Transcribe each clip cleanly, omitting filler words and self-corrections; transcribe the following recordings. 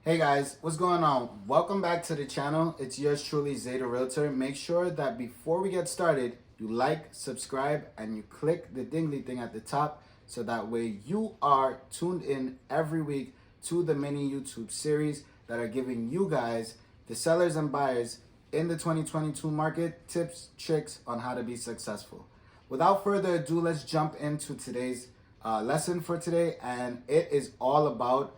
Hey guys, what's going on? Welcome back to the channel. It's yours truly, ZaetheRealtor. Make sure that before we get started, you like, subscribe, and you click the dingly thing at the top so that way you are tuned in every week to the mini YouTube series that are giving you guys, the sellers and buyers in the 2022 market, tips, tricks on how to be successful. Without further ado, let's jump into today's lesson for today, and it is all about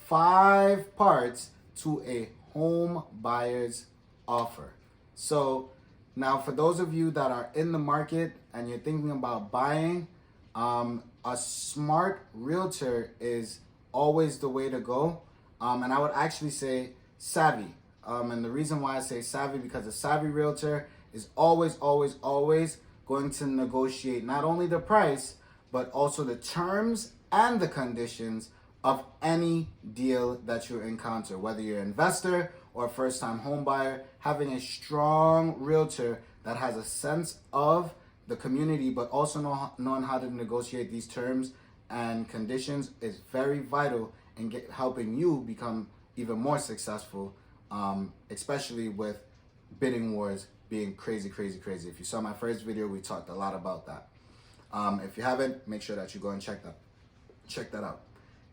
5 parts to a home buyer's offer. So now for those of you that are in the market and you're thinking about buying, a smart realtor is always the way to go. And I would actually say savvy. And the reason why I say savvy, because a savvy realtor is always going to negotiate not only the price, but also the terms and the conditions of any deal that you encounter. Whether you're an investor or a first-time home buyer, having a strong realtor that has a sense of the community, but also knowing how to negotiate these terms and conditions is very vital in helping you become even more successful, especially with bidding wars being crazy. If you saw my first video, we talked a lot about that. If you haven't, make sure that you go and check that out.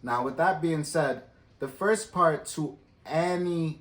Now, with that being said, the first part to any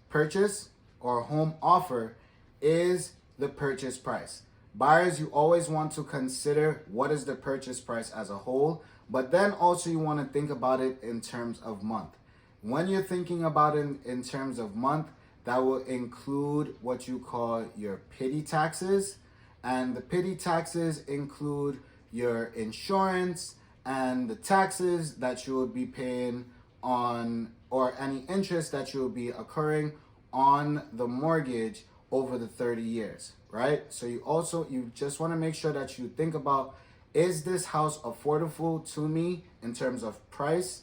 purchase or home offer is the purchase price. Buyers, you always want to consider what is the purchase price as a whole, but then also you want to think about it in terms of month. When you're thinking about it in terms of month, that will include what you call your petty taxes, and the petty taxes include your insurance and the taxes that you will be paying on, or any interest that you will be occurring on the mortgage over the 30 years, right? So you just want to make sure that you think about, is this house affordable to me in terms of price,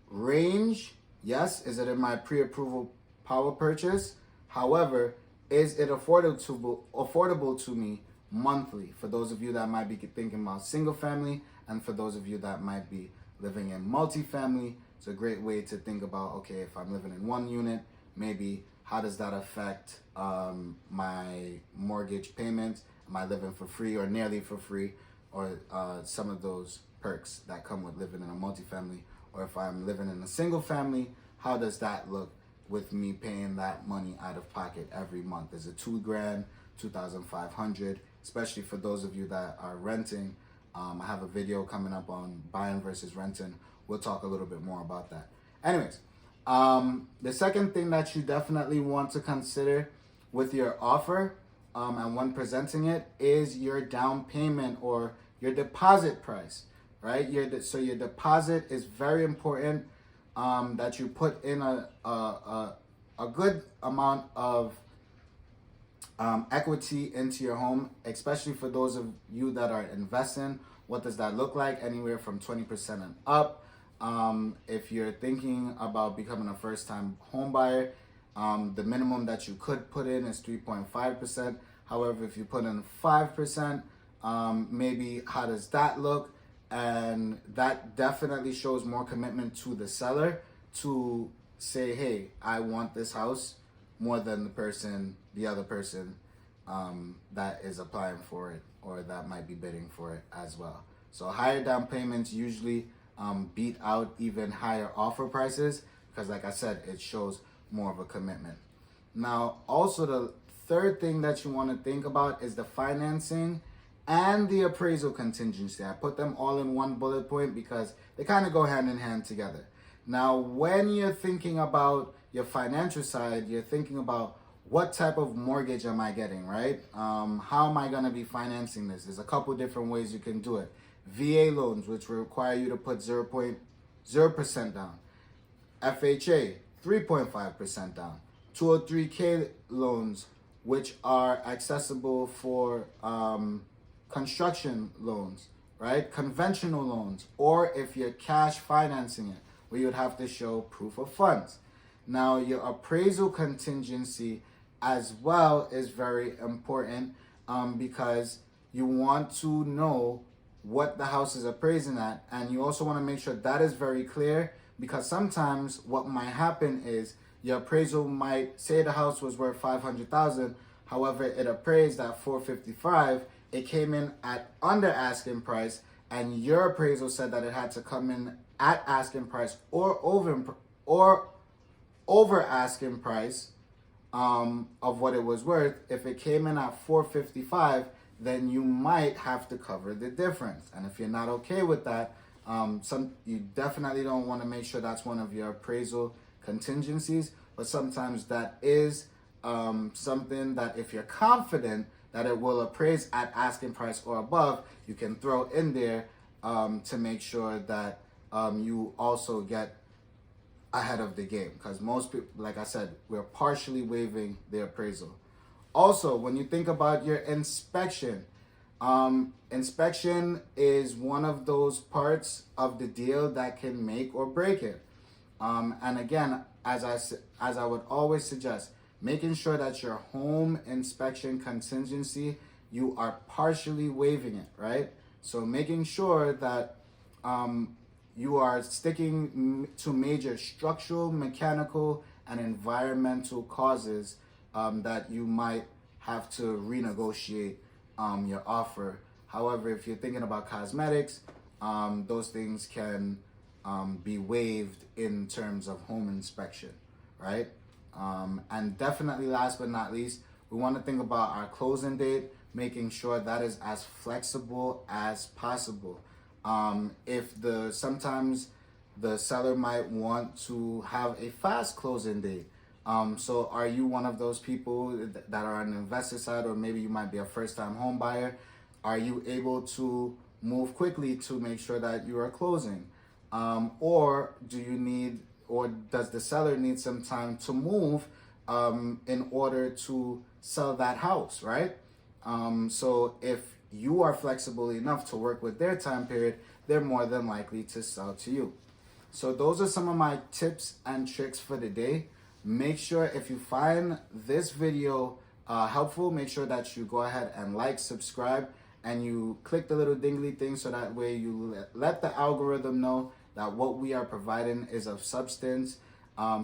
range? Yes. Is it in my pre-approval power purchase? However, is it affordable to me monthly? For those of you that might be thinking about single family, and for those of you that might be living in multifamily, it's a great way to think about, okay, if I'm living in one unit, maybe how does that affect my mortgage payments? Am I living for free or nearly for free? Or some of those perks that come with living in a multifamily. Or if I'm living in a single family, how does that look with me paying that money out of pocket every month? Is it $2,000, $2,500? Especially for those of you that are renting. I have a video coming up on buying versus renting. We'll talk a little bit more about that. Anyways, the second thing that you definitely want to consider with your offer and when presenting it is your down payment or your deposit price, right? So your deposit is very important, that you put in a good amount of equity into your home, especially for those of you that are investing. What does that look like? Anywhere from 20% and up. If you're thinking about becoming a first-time home buyer, the minimum that you could put in is 3.5%. However, if you put in 5%, maybe how does that look? And that definitely shows more commitment to the seller to say, hey, I want this house more than the other person that is applying for it or that might be bidding for it as well. So higher down payments usually beat out even higher offer prices because, like I said, it shows more of a commitment. Now, also the third thing that you want to think about is the financing and the appraisal contingency. I put them all in one bullet point because they kind of go hand in hand together. Now, when you're thinking about your financial side, you're thinking about what type of mortgage am I getting, right? How am I going to be financing this? There's a couple different ways you can do it. VA loans, which require you to put 0.0% down. FHA, 3.5% down. 203K loans, which are accessible for construction loans, right? Conventional loans, or if you're cash financing it, where you would have to show proof of funds. Now, your appraisal contingency as well is very important because you want to know what the house is appraising at, and you also want to make sure that is very clear because sometimes what might happen is your appraisal might say the house was worth 500,000. However, it appraised at 455. It came in at under asking price, and your appraisal said that it had to come in at asking price or over asking price of what it was worth. If it came in at 455, then you might have to cover the difference. And if you're not okay with that, you definitely don't want to make sure that's one of your appraisal contingencies. But sometimes that is something that if you're confident that it will appraise at asking price or above, you can throw in there to make sure that you also get ahead of the game. Because most people, like I said, we're partially waiving the appraisal. Also, when you think about your inspection, inspection is one of those parts of the deal that can make or break it. And again, as I would always suggest, making sure that your home inspection contingency, you are partially waiving it, right? So making sure that you are sticking to major structural, mechanical, and environmental causes that you might have to renegotiate your offer. However, if you're thinking about cosmetics, those things can be waived in terms of home inspection, right? And definitely last but not least, we want to think about our closing date, making sure that is as flexible as possible. Sometimes the seller might want to have a fast closing date. So are you one of those people that are on the investor side, or maybe you might be a first-time home buyer? Are you able to move quickly to make sure that you are closing? Or does the seller need some time to move in order to sell that house, right? So if you are flexible enough to work with their time period, they're more than likely to sell to you. So those are some of my tips and tricks for the day. Make sure if you find this video helpful, make sure that you go ahead and like, subscribe, and you click the little dingly thing so that way you let the algorithm know that what we are providing is of substance.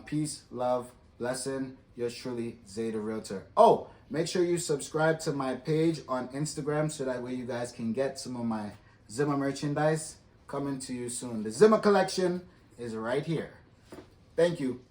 Peace, love, blessing. Yours truly, ZaetheRealtor. Oh, make sure you subscribe to my page on Instagram so that way you guys can get some of my Zimmer merchandise coming to you soon. The Zimmer collection is right here. Thank you.